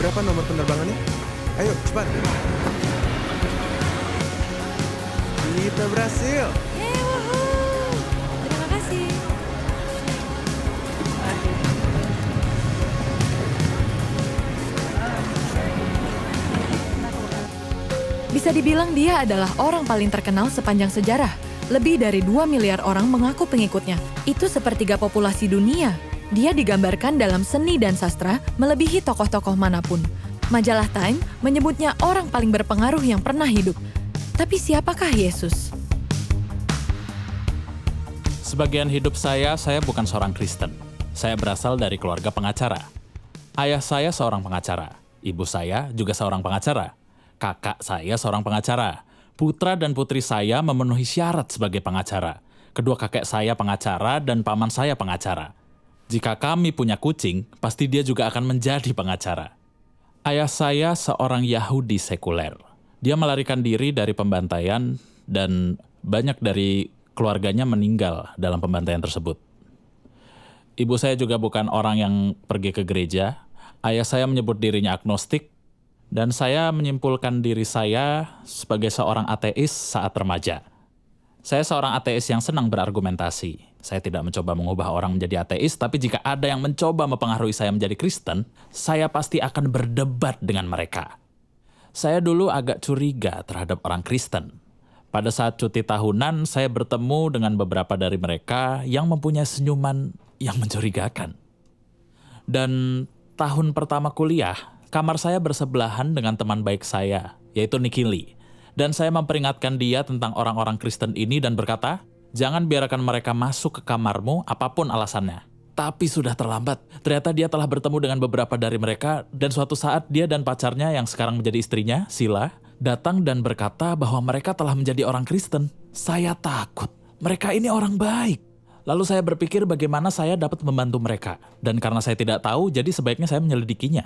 Berapa nomor penerbangannya? Ayo, cepat. Kita berhasil. Woohoo! Terima kasih. Bisa dibilang dia adalah orang paling terkenal sepanjang sejarah. Lebih dari 2 miliar orang mengaku pengikutnya. Itu sepertiga populasi dunia. Dia digambarkan dalam seni dan sastra melebihi tokoh-tokoh manapun. Majalah Time menyebutnya orang paling berpengaruh yang pernah hidup. Tapi siapakah Yesus? Sebagian hidup saya bukan seorang Kristen. Saya berasal dari keluarga pengacara. Ayah saya seorang pengacara. Ibu saya juga seorang pengacara. Kakak saya seorang pengacara. Putra dan putri saya memenuhi syarat sebagai pengacara. Kedua kakek saya pengacara dan paman saya pengacara. Jika kami punya kucing, pasti dia juga akan menjadi pengacara. Ayah saya seorang Yahudi sekuler. Dia melarikan diri dari pembantaian dan banyak dari keluarganya meninggal dalam pembantaian tersebut. Ibu saya juga bukan orang yang pergi ke gereja. Ayah saya menyebut dirinya agnostik. Dan saya menyimpulkan diri saya sebagai seorang ateis saat remaja. Saya seorang ateis yang senang berargumentasi. Saya tidak mencoba mengubah orang menjadi ateis, tapi jika ada yang mencoba mempengaruhi saya menjadi Kristen, saya pasti akan berdebat dengan mereka. Saya dulu agak curiga terhadap orang Kristen. Pada saat cuti tahunan, saya bertemu dengan beberapa dari mereka yang mempunyai senyuman yang mencurigakan. Dan tahun pertama kuliah, kamar saya bersebelahan dengan teman baik saya, yaitu Nicky Lee. Dan saya memperingatkan dia tentang orang-orang Kristen ini dan berkata, jangan biarkan mereka masuk ke kamarmu apapun alasannya. Tapi sudah terlambat. Ternyata dia telah bertemu dengan beberapa dari mereka dan suatu saat dia dan pacarnya yang sekarang menjadi istrinya, Sila, datang dan berkata bahwa mereka telah menjadi orang Kristen. Saya takut. Mereka ini orang baik. Lalu saya berpikir bagaimana saya dapat membantu mereka. Dan karena saya tidak tahu, jadi sebaiknya saya menyelidikinya.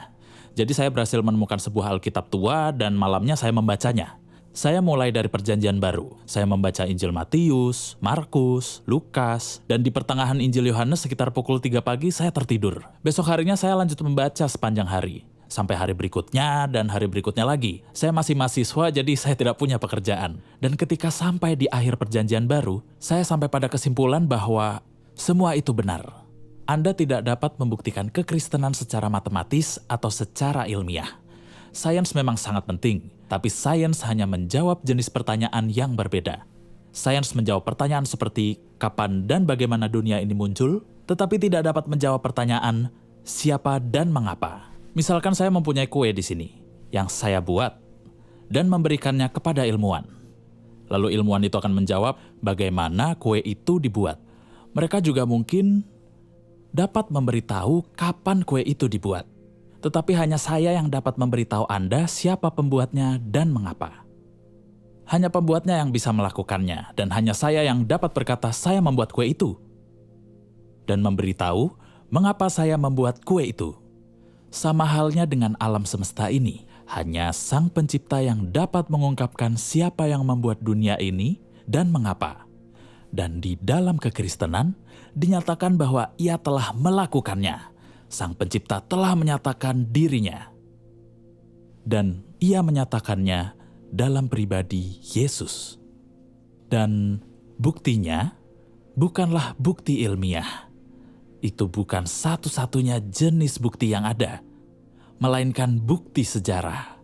Jadi saya berhasil menemukan sebuah Alkitab tua dan malamnya saya membacanya. Saya mulai dari Perjanjian Baru. Saya membaca Injil Matius, Markus, Lukas, dan di pertengahan Injil Yohanes sekitar pukul 3 pagi saya tertidur. Besok harinya saya lanjut membaca sepanjang hari. Sampai hari berikutnya dan hari berikutnya lagi. Saya masih mahasiswa jadi saya tidak punya pekerjaan. Dan ketika sampai di akhir Perjanjian Baru, saya sampai pada kesimpulan bahwa semua itu benar. Anda tidak dapat membuktikan kekristenan secara matematis atau secara ilmiah. Sains memang sangat penting, tapi sains hanya menjawab jenis pertanyaan yang berbeda. Sains menjawab pertanyaan seperti kapan dan bagaimana dunia ini muncul, tetapi tidak dapat menjawab pertanyaan siapa dan mengapa. Misalkan saya mempunyai kue di sini, yang saya buat, dan memberikannya kepada ilmuwan. Lalu ilmuwan itu akan menjawab bagaimana kue itu dibuat. Mereka juga mungkin dapat memberitahu kapan kue itu dibuat. Tetapi hanya saya yang dapat memberitahu Anda siapa pembuatnya dan mengapa. Hanya pembuatnya yang bisa melakukannya, dan hanya saya yang dapat berkata saya membuat kue itu. Dan memberitahu mengapa saya membuat kue itu. Sama halnya dengan alam semesta ini. Hanya Sang Pencipta yang dapat mengungkapkan siapa yang membuat dunia ini dan mengapa. Dan di dalam kekristenan, dinyatakan bahwa ia telah melakukannya. Sang Pencipta telah menyatakan dirinya. Dan ia menyatakannya dalam pribadi Yesus. Dan buktinya bukanlah bukti ilmiah. Itu bukan satu-satunya jenis bukti yang ada, melainkan bukti sejarah.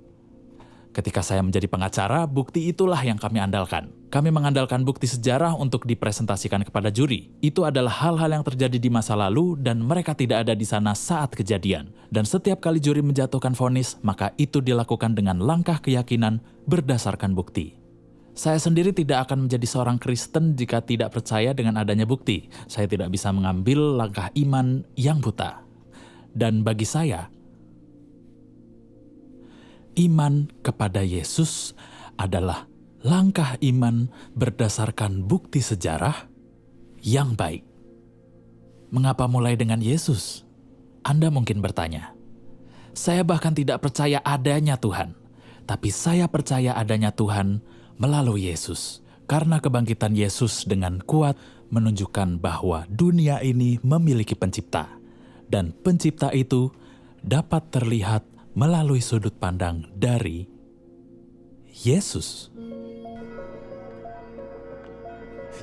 Ketika saya menjadi pengacara, bukti itulah yang kami andalkan. Kami mengandalkan bukti sejarah untuk dipresentasikan kepada juri. Itu adalah hal-hal yang terjadi di masa lalu dan mereka tidak ada di sana saat kejadian. Dan setiap kali juri menjatuhkan vonis, maka itu dilakukan dengan langkah keyakinan berdasarkan bukti. Saya sendiri tidak akan menjadi seorang Kristen jika tidak percaya dengan adanya bukti. Saya tidak bisa mengambil langkah iman yang buta. Dan bagi saya, iman kepada Yesus adalah langkah iman berdasarkan bukti sejarah yang baik. Mengapa mulai dengan Yesus? Anda mungkin bertanya. Saya bahkan tidak percaya adanya Tuhan, tapi saya percaya adanya Tuhan melalui Yesus. Karena kebangkitan Yesus dengan kuat menunjukkan bahwa dunia ini memiliki pencipta, dan pencipta itu dapat terlihat melalui sudut pandang dari Yesus.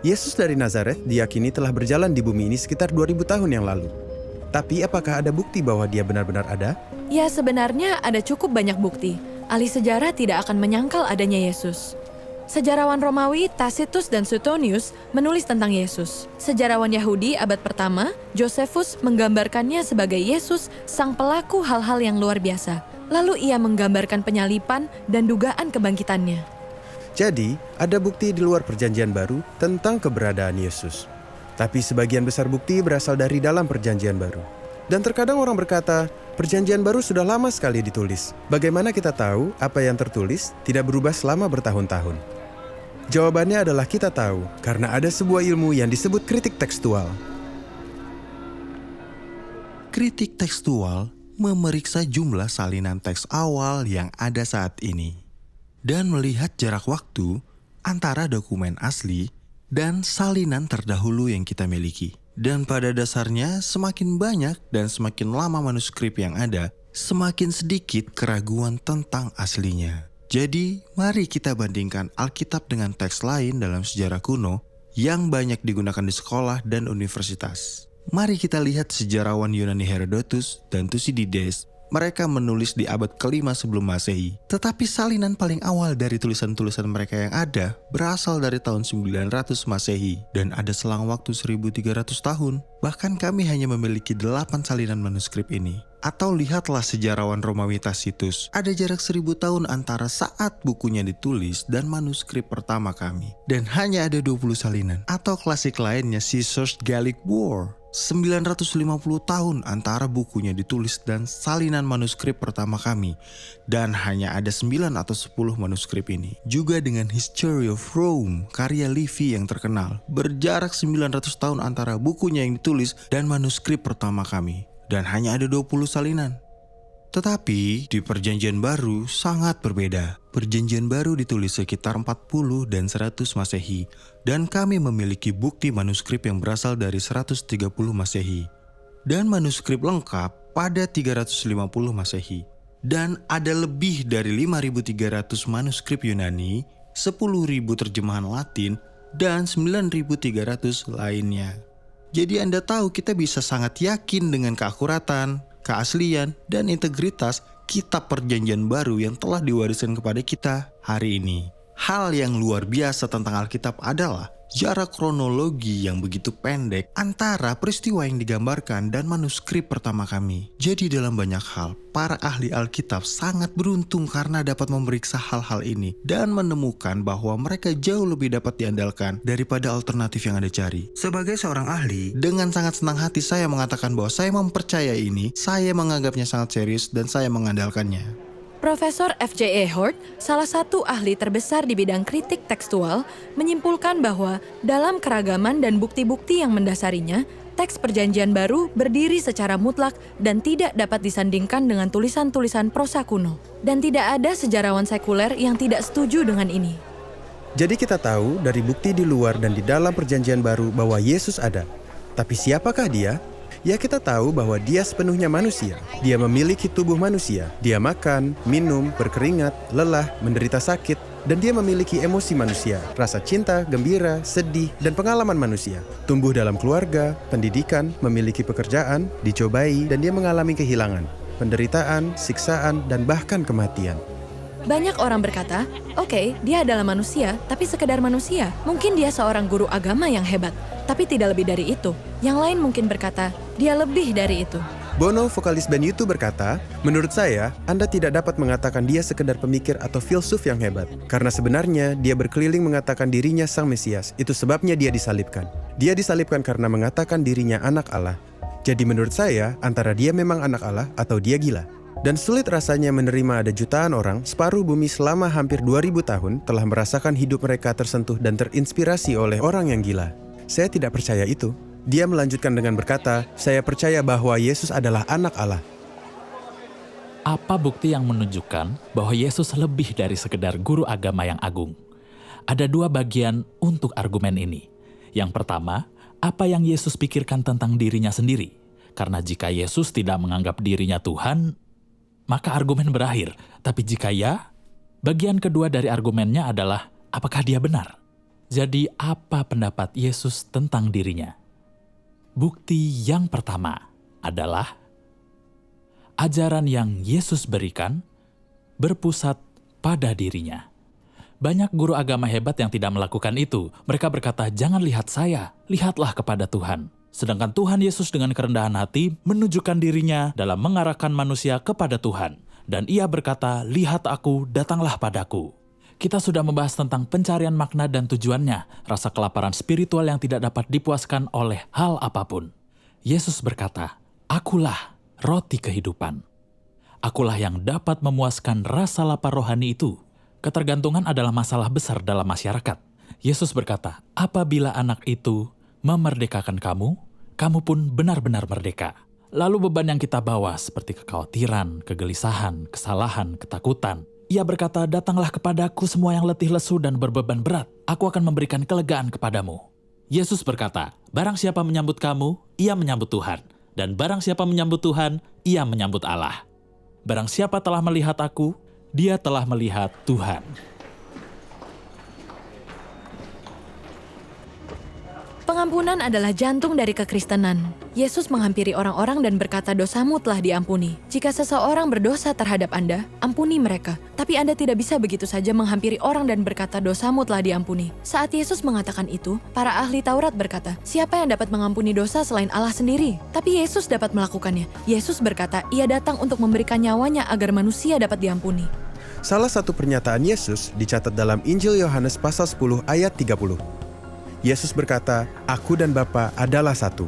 Yesus dari Nazaret diyakini telah berjalan di bumi ini sekitar 2000 tahun yang lalu. Tapi apakah ada bukti bahwa dia benar-benar ada? Ya, sebenarnya ada cukup banyak bukti. Ahli sejarah tidak akan menyangkal adanya Yesus. Sejarawan Romawi Tacitus dan Suetonius menulis tentang Yesus. Sejarawan Yahudi abad pertama, Josephus, menggambarkannya sebagai Yesus, sang pelaku hal-hal yang luar biasa. Lalu ia menggambarkan penyalipan dan dugaan kebangkitannya. Jadi, ada bukti di luar Perjanjian Baru tentang keberadaan Yesus. Tapi sebagian besar bukti berasal dari dalam Perjanjian Baru. Dan terkadang orang berkata, Perjanjian Baru sudah lama sekali ditulis. Bagaimana kita tahu apa yang tertulis tidak berubah selama bertahun-tahun? Jawabannya adalah kita tahu, karena ada sebuah ilmu yang disebut kritik tekstual. Kritik tekstual memeriksa jumlah salinan teks awal yang ada saat ini dan melihat jarak waktu antara dokumen asli dan salinan terdahulu yang kita miliki. Dan pada dasarnya semakin banyak dan semakin lama manuskrip yang ada, semakin sedikit keraguan tentang aslinya. Jadi, mari kita bandingkan Alkitab dengan teks lain dalam sejarah kuno yang banyak digunakan di sekolah dan universitas. Mari kita lihat sejarawan Yunani Herodotus dan Thucydides. Mereka menulis di abad ke-5 sebelum Masehi. Tetapi salinan paling awal dari tulisan-tulisan mereka yang ada berasal dari tahun 900 Masehi dan ada selang waktu 1300 tahun. Bahkan kami hanya memiliki 8 salinan manuskrip ini. Atau lihatlah sejarawan Romawi Tacitus. Ada jarak 1000 tahun antara saat bukunya ditulis dan manuskrip pertama kami. Dan hanya ada 20 salinan. Atau klasik lainnya Caesar's Gallic War. 950 tahun antara bukunya ditulis dan salinan manuskrip pertama kami. Dan hanya ada 9 atau 10 manuskrip ini. Juga dengan History of Rome, karya Livy yang terkenal. Berjarak 900 tahun antara bukunya yang ditulis dan manuskrip pertama kami. Dan hanya ada 20 salinan. Tetapi di Perjanjian Baru sangat berbeda. Perjanjian Baru ditulis sekitar 40 dan 100 Masehi. Dan kami memiliki bukti manuskrip yang berasal dari 130 Masehi. Dan manuskrip lengkap pada 350 Masehi. Dan ada lebih dari 5.300 manuskrip Yunani, 10.000 terjemahan Latin, dan 9.300 lainnya. Jadi Anda tahu kita bisa sangat yakin dengan keakuratan, keaslian, dan integritas kitab Perjanjian Baru yang telah diwariskan kepada kita hari ini. Hal yang luar biasa tentang Alkitab adalah jarak kronologi yang begitu pendek antara peristiwa yang digambarkan dan manuskrip pertama kami. Jadi dalam banyak hal, para ahli Alkitab sangat beruntung karena dapat memeriksa hal-hal ini dan menemukan bahwa mereka jauh lebih dapat diandalkan daripada alternatif yang Anda cari. Sebagai seorang ahli, dengan sangat senang hati saya mengatakan bahwa saya mempercayai ini, saya menganggapnya sangat serius dan saya mengandalkannya. Profesor F.J.A. Hort, salah satu ahli terbesar di bidang kritik tekstual, menyimpulkan bahwa dalam keragaman dan bukti-bukti yang mendasarinya, teks Perjanjian Baru berdiri secara mutlak dan tidak dapat disandingkan dengan tulisan-tulisan prosa kuno. Dan tidak ada sejarawan sekuler yang tidak setuju dengan ini. Jadi kita tahu dari bukti di luar dan di dalam Perjanjian Baru bahwa Yesus ada. Tapi siapakah dia? Ya, kita tahu bahwa dia sepenuhnya manusia. Dia memiliki tubuh manusia. Dia makan, minum, berkeringat, lelah, menderita sakit, dan dia memiliki emosi manusia, rasa cinta, gembira, sedih, dan pengalaman manusia. Tumbuh dalam keluarga, pendidikan, memiliki pekerjaan, dicobai, dan dia mengalami kehilangan, penderitaan, siksaan, dan bahkan kematian. Banyak orang berkata, oke, dia adalah manusia, tapi sekedar manusia. Mungkin dia seorang guru agama yang hebat, tapi tidak lebih dari itu. Yang lain mungkin berkata, dia lebih dari itu. Bono, vokalis band U2 berkata, menurut saya, Anda tidak dapat mengatakan dia sekedar pemikir atau filsuf yang hebat. Karena sebenarnya, dia berkeliling mengatakan dirinya sang Mesias. Itu sebabnya dia disalibkan. Dia disalibkan karena mengatakan dirinya anak Allah. Jadi menurut saya, antara dia memang anak Allah atau dia gila. Dan sulit rasanya menerima ada jutaan orang, separuh bumi selama hampir 2000 tahun telah merasakan hidup mereka tersentuh dan terinspirasi oleh orang yang gila. Saya tidak percaya itu. Dia melanjutkan dengan berkata, saya percaya bahwa Yesus adalah anak Allah. Apa bukti yang menunjukkan bahwa Yesus lebih dari sekedar guru agama yang agung? Ada dua bagian untuk argumen ini. Yang pertama, apa yang Yesus pikirkan tentang dirinya sendiri. Karena jika Yesus tidak menganggap dirinya Tuhan, maka argumen berakhir. Tapi jika ya, bagian kedua dari argumennya adalah apakah dia benar? Jadi apa pendapat Yesus tentang dirinya? Bukti yang pertama adalah ajaran yang Yesus berikan berpusat pada dirinya. Banyak guru agama hebat yang tidak melakukan itu. Mereka berkata, jangan lihat saya, lihatlah kepada Tuhan. Sedangkan Tuhan Yesus dengan kerendahan hati menunjukkan dirinya dalam mengarahkan manusia kepada Tuhan. Dan ia berkata, lihat aku, datanglah padaku. Kita sudah membahas tentang pencarian makna dan tujuannya, rasa kelaparan spiritual yang tidak dapat dipuaskan oleh hal apapun. Yesus berkata, akulah roti kehidupan. Akulah yang dapat memuaskan rasa lapar rohani itu. Ketergantungan adalah masalah besar dalam masyarakat. Yesus berkata, apabila anak itu memerdekakan kamu, kamu pun benar-benar merdeka. Lalu beban yang kita bawa seperti kekhawatiran, kegelisahan, kesalahan, ketakutan. Ia berkata, datanglah kepadaku semua yang letih lesu dan berbeban berat. Aku akan memberikan kelegaan kepadamu. Yesus berkata, barang siapa menyambut kamu, ia menyambut Tuhan. Dan barang siapa menyambut Tuhan, ia menyambut Allah. Barang siapa telah melihat aku, dia telah melihat Tuhan. Pengampunan adalah jantung dari kekristenan. Yesus menghampiri orang-orang dan berkata dosamu telah diampuni. Jika seseorang berdosa terhadap Anda, ampuni mereka. Tapi Anda tidak bisa begitu saja menghampiri orang dan berkata dosamu telah diampuni. Saat Yesus mengatakan itu, para ahli Taurat berkata, siapa yang dapat mengampuni dosa selain Allah sendiri? Tapi Yesus dapat melakukannya. Yesus berkata, ia datang untuk memberikan nyawanya agar manusia dapat diampuni. Salah satu pernyataan Yesus dicatat dalam Injil Yohanes pasal 10 ayat 30. Yesus berkata, aku dan Bapa adalah satu.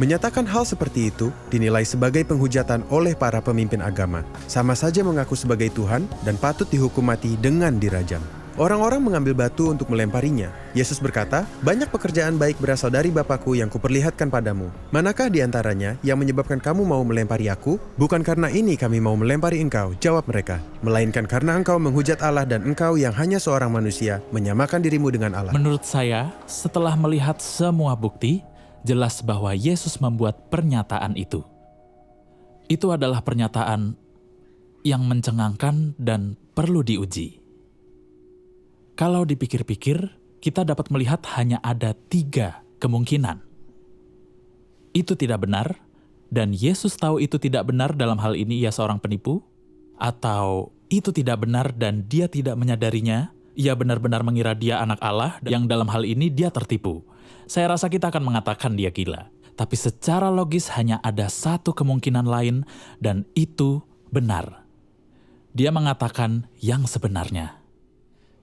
Menyatakan hal seperti itu dinilai sebagai penghujatan oleh para pemimpin agama. Sama saja mengaku sebagai Tuhan dan patut dihukum mati dengan dirajam. Orang-orang mengambil batu untuk melemparinya. Yesus berkata, banyak pekerjaan baik berasal dari Bapakku yang kuperlihatkan padamu. Manakah di antaranya yang menyebabkan kamu mau melempari aku? Bukan karena ini kami mau melempari engkau, jawab mereka. Melainkan karena engkau menghujat Allah dan engkau yang hanya seorang manusia, menyamakan dirimu dengan Allah. Menurut saya, setelah melihat semua bukti, jelas bahwa Yesus membuat pernyataan itu. Itu adalah pernyataan yang mencengangkan dan perlu diuji. Kalau dipikir-pikir, kita dapat melihat hanya ada 3 kemungkinan. Itu tidak benar, dan Yesus tahu itu tidak benar dalam hal ini ia seorang penipu, atau itu tidak benar dan dia tidak menyadarinya, ia benar-benar mengira dia anak Allah, yang dalam hal ini dia tertipu. Saya rasa kita akan mengatakan dia gila. Tapi secara logis hanya ada 1 kemungkinan lain, dan itu benar. Dia mengatakan yang sebenarnya.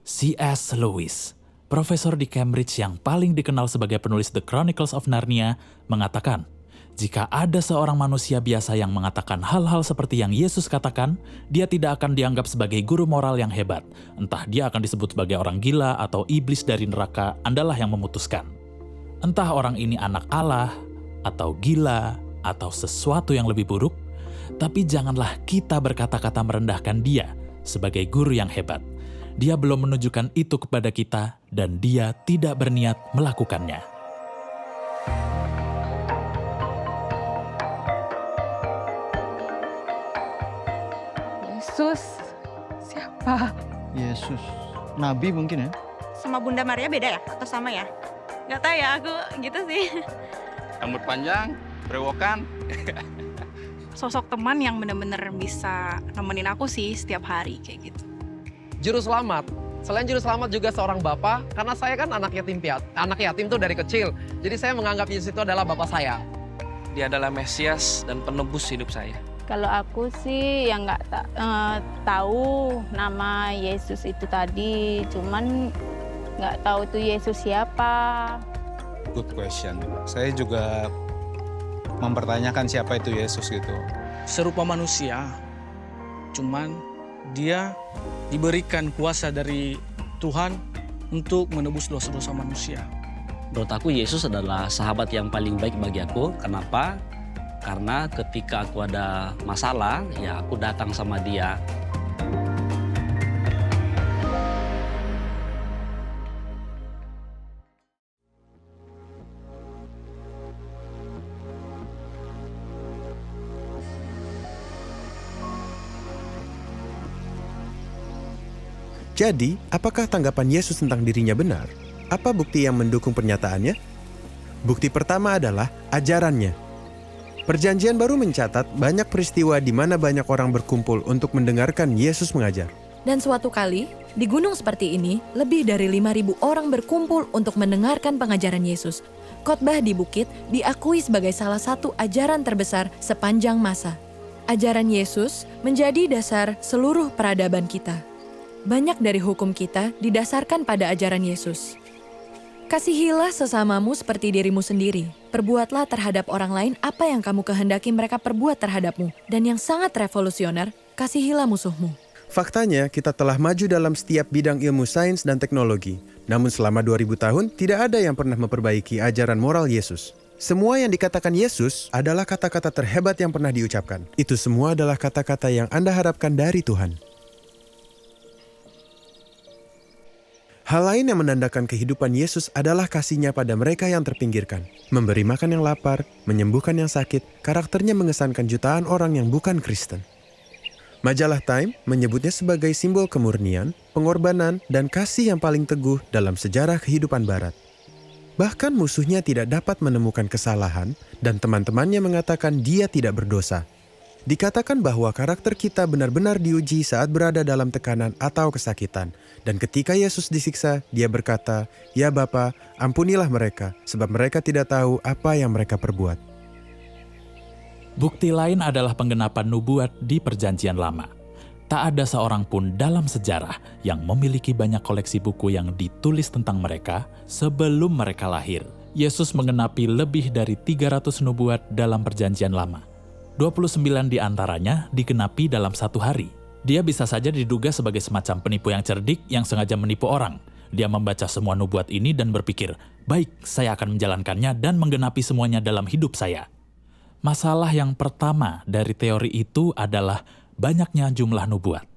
C.S. Lewis, profesor di Cambridge yang paling dikenal sebagai penulis The Chronicles of Narnia, mengatakan, jika ada seorang manusia biasa yang mengatakan hal-hal seperti yang Yesus katakan, dia tidak akan dianggap sebagai guru moral yang hebat. Entah dia akan disebut sebagai orang gila atau iblis dari neraka, Andalah yang memutuskan. Entah orang ini anak Allah, atau gila, atau sesuatu yang lebih buruk, tapi janganlah kita berkata-kata merendahkan dia sebagai guru yang hebat. Dia belum menunjukkan itu kepada kita, dan dia tidak berniat melakukannya. Yesus, siapa? Yesus, Nabi mungkin ya? Sama Bunda Maria beda ya? Atau sama ya? Gak tahu ya, aku gitu sih. Rambut panjang, berewokan. Sosok teman yang benar-benar bisa nemenin aku sih setiap hari kayak gitu. Juru selamat. Selain juru selamat juga seorang bapak, karena saya kan anak yatim tuh dari kecil. Jadi saya menganggap Yesus itu adalah bapak saya. Dia adalah Mesias dan penebus hidup saya. Kalau aku sih yang nggak tahu nama Yesus itu tadi, cuman nggak tahu tuh Yesus siapa. Good question. Saya juga mempertanyakan siapa itu Yesus gitu. Serupa manusia, cuman dia diberikan kuasa dari Tuhan untuk menebus dosa-dosa manusia. Menurut aku Yesus adalah sahabat yang paling baik bagi aku. Kenapa? Karena ketika aku ada masalah, ya aku datang sama dia. Jadi, apakah tanggapan Yesus tentang dirinya benar? Apa bukti yang mendukung pernyataannya? Bukti pertama adalah ajarannya. Perjanjian Baru mencatat banyak peristiwa di mana banyak orang berkumpul untuk mendengarkan Yesus mengajar. Dan suatu kali, di gunung seperti ini, lebih dari 5.000 orang berkumpul untuk mendengarkan pengajaran Yesus. Khotbah di bukit diakui sebagai salah satu ajaran terbesar sepanjang masa. Ajaran Yesus menjadi dasar seluruh peradaban kita. Banyak dari hukum kita didasarkan pada ajaran Yesus. Kasihilah sesamamu seperti dirimu sendiri. Perbuatlah terhadap orang lain apa yang kamu kehendaki mereka perbuat terhadapmu. Dan yang sangat revolusioner, kasihilah musuhmu. Faktanya, kita telah maju dalam setiap bidang ilmu sains dan teknologi. Namun selama 2000 tahun, tidak ada yang pernah memperbaiki ajaran moral Yesus. Semua yang dikatakan Yesus adalah kata-kata terhebat yang pernah diucapkan. Itu semua adalah kata-kata yang Anda harapkan dari Tuhan. Hal lain yang menandakan kehidupan Yesus adalah kasih-Nya pada mereka yang terpinggirkan. Memberi makan yang lapar, menyembuhkan yang sakit, karakternya mengesankan jutaan orang yang bukan Kristen. Majalah Time menyebutnya sebagai simbol kemurnian, pengorbanan, dan kasih yang paling teguh dalam sejarah kehidupan Barat. Bahkan musuhnya tidak dapat menemukan kesalahan, dan teman-temannya mengatakan dia tidak berdosa. Dikatakan bahwa karakter kita benar-benar diuji saat berada dalam tekanan atau kesakitan. Dan ketika Yesus disiksa, dia berkata, "Ya Bapa, ampunilah mereka, sebab mereka tidak tahu apa yang mereka perbuat." Bukti lain adalah penggenapan nubuat di Perjanjian Lama. Tak ada seorang pun dalam sejarah yang memiliki banyak koleksi buku yang ditulis tentang mereka sebelum mereka lahir. Yesus menggenapi lebih dari 300 nubuat dalam Perjanjian Lama. 29 di antaranya digenapi dalam satu hari. Dia bisa saja diduga sebagai semacam penipu yang cerdik yang sengaja menipu orang. Dia membaca semua nubuat ini dan berpikir, "Baik, saya akan menjalankannya dan menggenapi semuanya dalam hidup saya." Masalah yang pertama dari teori itu adalah banyaknya jumlah nubuat.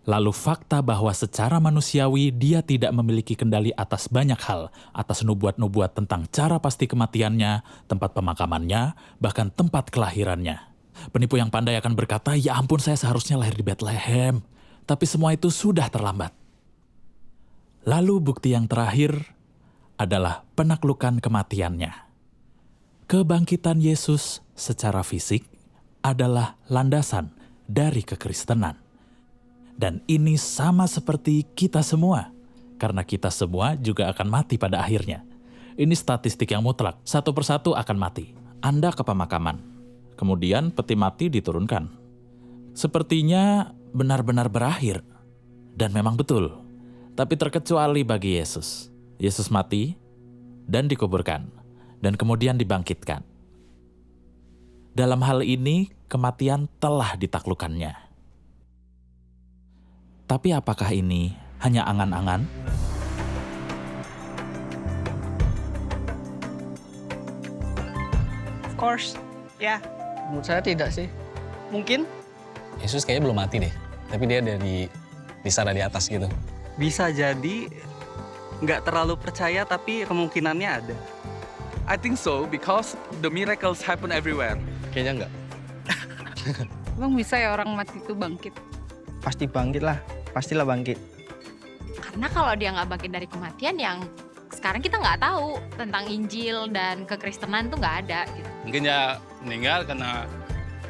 Lalu fakta bahwa secara manusiawi dia tidak memiliki kendali atas banyak hal, atas nubuat-nubuat tentang cara pasti kematiannya, tempat pemakamannya, bahkan tempat kelahirannya. Penipu yang pandai akan berkata, "Ya ampun, saya seharusnya lahir di Bethlehem." Tapi semua itu sudah terlambat. Lalu bukti yang terakhir adalah penaklukan kematiannya. Kebangkitan Yesus secara fisik adalah landasan dari kekristenan. Dan ini sama seperti kita semua, karena kita semua juga akan mati pada akhirnya. Ini statistik yang mutlak, satu persatu akan mati. Anda ke pemakaman, kemudian peti mati diturunkan. Sepertinya benar-benar berakhir, dan memang betul. Tapi terkecuali bagi Yesus. Yesus mati dan dikuburkan, dan kemudian dibangkitkan. Dalam hal ini, kematian telah ditaklukkannya. Tapi apakah ini hanya angan-angan? Of course, ya. Menurut saya tidak sih. Mungkin. Yesus kayaknya belum mati deh, tapi dia dari di sana di atas gitu. Bisa jadi nggak terlalu percaya, tapi kemungkinannya ada. I think so because the miracles happen everywhere. Kayaknya enggak. Emang bisa ya orang mati itu bangkit? Pasti bangkit lah, pastilah bangkit. Karena kalau dia nggak bangkit dari kematian, yang sekarang kita nggak tahu tentang Injil dan kekristenan tuh nggak ada gitu. Mungkin ya meninggal karena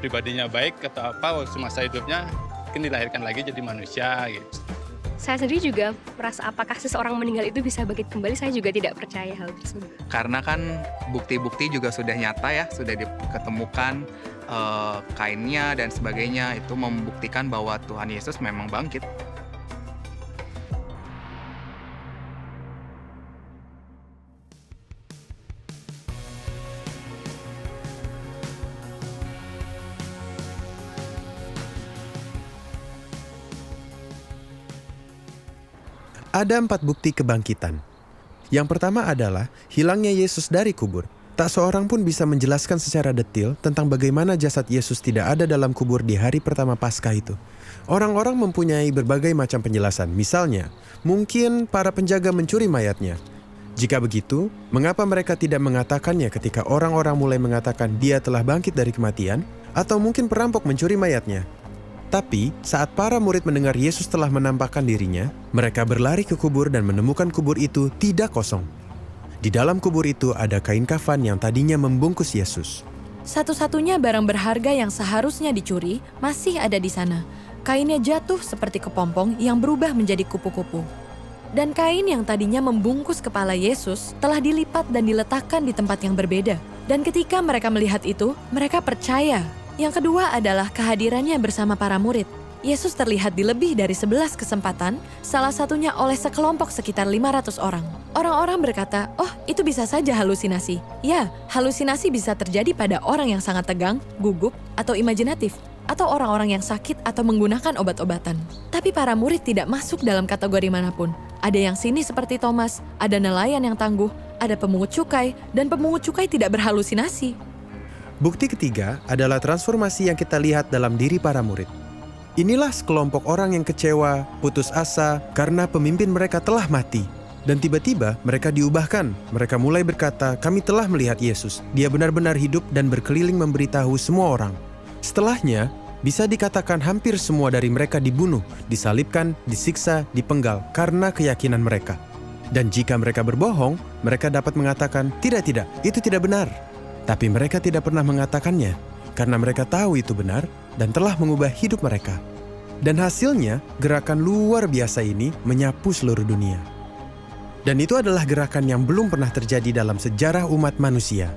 pribadinya baik atau apa, waktu masa hidupnya mungkin dilahirkan lagi jadi manusia gitu. Saya sendiri juga merasa apakah seseorang meninggal itu bisa bangkit kembali, saya juga tidak percaya hal tersebut. Karena kan bukti-bukti juga sudah nyata ya, sudah diketemukan kainnya dan sebagainya, itu membuktikan bahwa Tuhan Yesus memang bangkit. Ada 4 bukti kebangkitan. Yang pertama adalah hilangnya Yesus dari kubur. Tak seorang pun bisa menjelaskan secara detail tentang bagaimana jasad Yesus tidak ada dalam kubur di hari pertama Paskah itu. Orang-orang mempunyai berbagai macam penjelasan. Misalnya, mungkin para penjaga mencuri mayatnya. Jika begitu, mengapa mereka tidak mengatakannya ketika orang-orang mulai mengatakan dia telah bangkit dari kematian? Atau mungkin perampok mencuri mayatnya? Tapi saat para murid mendengar Yesus telah menampakkan dirinya, mereka berlari ke kubur dan menemukan kubur itu tidak kosong. Di dalam kubur itu ada kain kafan yang tadinya membungkus Yesus. Satu-satunya barang berharga yang seharusnya dicuri masih ada di sana. Kainnya jatuh seperti kepompong yang berubah menjadi kupu-kupu. Dan kain yang tadinya membungkus kepala Yesus telah dilipat dan diletakkan di tempat yang berbeda. Dan ketika mereka melihat itu, mereka percaya. Yang kedua adalah kehadirannya bersama para murid. Yesus terlihat di lebih dari 11 kesempatan, salah satunya oleh sekelompok sekitar 500 orang. Orang-orang berkata, oh itu bisa saja halusinasi. Ya, halusinasi bisa terjadi pada orang yang sangat tegang, gugup, atau imajinatif, atau orang-orang yang sakit atau menggunakan obat-obatan. Tapi para murid tidak masuk dalam kategori manapun. Ada yang sinis seperti Thomas, ada nelayan yang tangguh, ada pemungut cukai, dan pemungut cukai tidak berhalusinasi. Bukti ketiga adalah transformasi yang kita lihat dalam diri para murid. Inilah sekelompok orang yang kecewa, putus asa karena pemimpin mereka telah mati. Dan tiba-tiba mereka diubahkan. Mereka mulai berkata, kami telah melihat Yesus. Dia benar-benar hidup dan berkeliling memberitahu semua orang. Setelahnya, bisa dikatakan hampir semua dari mereka dibunuh, disalibkan, disiksa, dipenggal karena keyakinan mereka. Dan jika mereka berbohong, mereka dapat mengatakan, tidak, itu tidak benar. Tapi mereka tidak pernah mengatakannya, karena mereka tahu itu benar dan telah mengubah hidup mereka. Dan hasilnya, gerakan luar biasa ini menyapu seluruh dunia. Dan itu adalah gerakan yang belum pernah terjadi dalam sejarah umat manusia.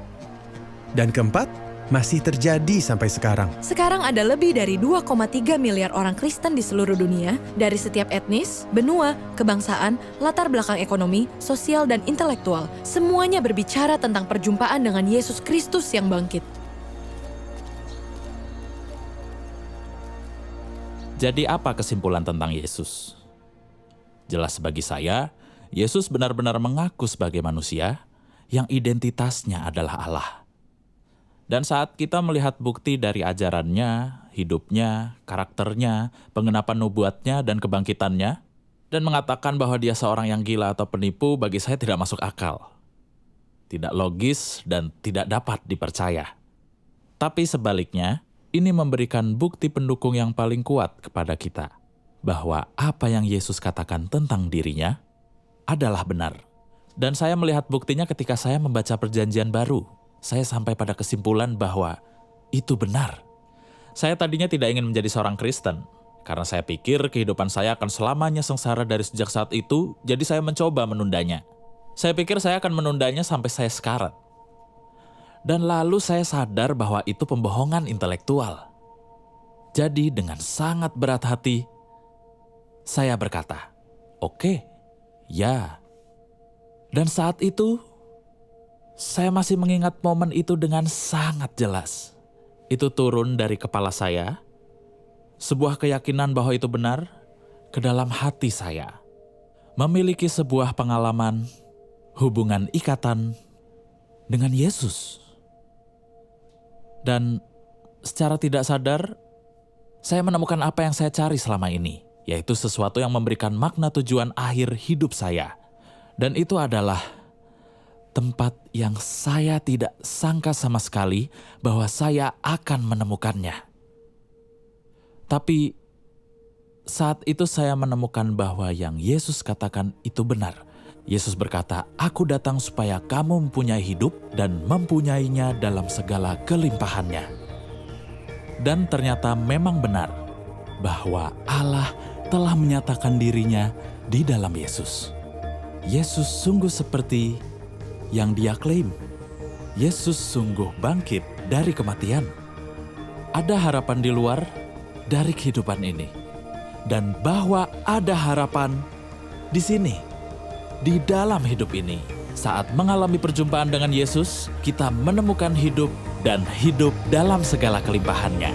Dan keempat, masih terjadi sampai sekarang. Sekarang ada lebih dari 2,3 miliar orang Kristen di seluruh dunia, dari setiap etnis, benua, kebangsaan, latar belakang ekonomi, sosial, dan intelektual. Semuanya berbicara tentang perjumpaan dengan Yesus Kristus yang bangkit. Jadi apa kesimpulan tentang Yesus? Jelas bagi saya, Yesus benar-benar mengaku sebagai manusia yang identitasnya adalah Allah. Dan saat kita melihat bukti dari ajarannya, hidupnya, karakternya, pengenapan nubuatnya, dan kebangkitannya, dan mengatakan bahwa dia seorang yang gila atau penipu, bagi saya tidak masuk akal. Tidak logis dan tidak dapat dipercaya. Tapi sebaliknya, ini memberikan bukti pendukung yang paling kuat kepada kita, bahwa apa yang Yesus katakan tentang dirinya adalah benar. Dan saya melihat buktinya ketika saya membaca Perjanjian Baru. Saya sampai pada kesimpulan bahwa itu benar. Saya tadinya tidak ingin menjadi seorang Kristen, karena saya pikir kehidupan saya akan selamanya sengsara dari sejak saat itu, jadi saya mencoba menundanya. Saya pikir saya akan menundanya sampai saya sekarat. Dan lalu saya sadar bahwa itu pembohongan intelektual. Jadi dengan sangat berat hati, saya berkata, oke, ya. Dan saat itu, saya masih mengingat momen itu dengan sangat jelas. Itu turun dari kepala saya, sebuah keyakinan bahwa itu benar, ke dalam hati saya. Memiliki sebuah pengalaman, hubungan ikatan dengan Yesus. Dan secara tidak sadar, saya menemukan apa yang saya cari selama ini, yaitu sesuatu yang memberikan makna tujuan akhir hidup saya. Dan itu adalah tempat yang saya tidak sangka sama sekali bahwa saya akan menemukannya. Tapi saat itu saya menemukan bahwa yang Yesus katakan itu benar. Yesus berkata, aku datang supaya kamu mempunyai hidup dan mempunyainya dalam segala kelimpahannya. Dan ternyata memang benar bahwa Allah telah menyatakan dirinya di dalam Yesus. Yesus sungguh seperti yang dia klaim. Yesus sungguh bangkit dari kematian. Ada harapan di luar dari kehidupan ini. Dan bahwa ada harapan di sini, di dalam hidup ini. Saat mengalami perjumpaan dengan Yesus, kita menemukan hidup dan hidup dalam segala kelimpahannya.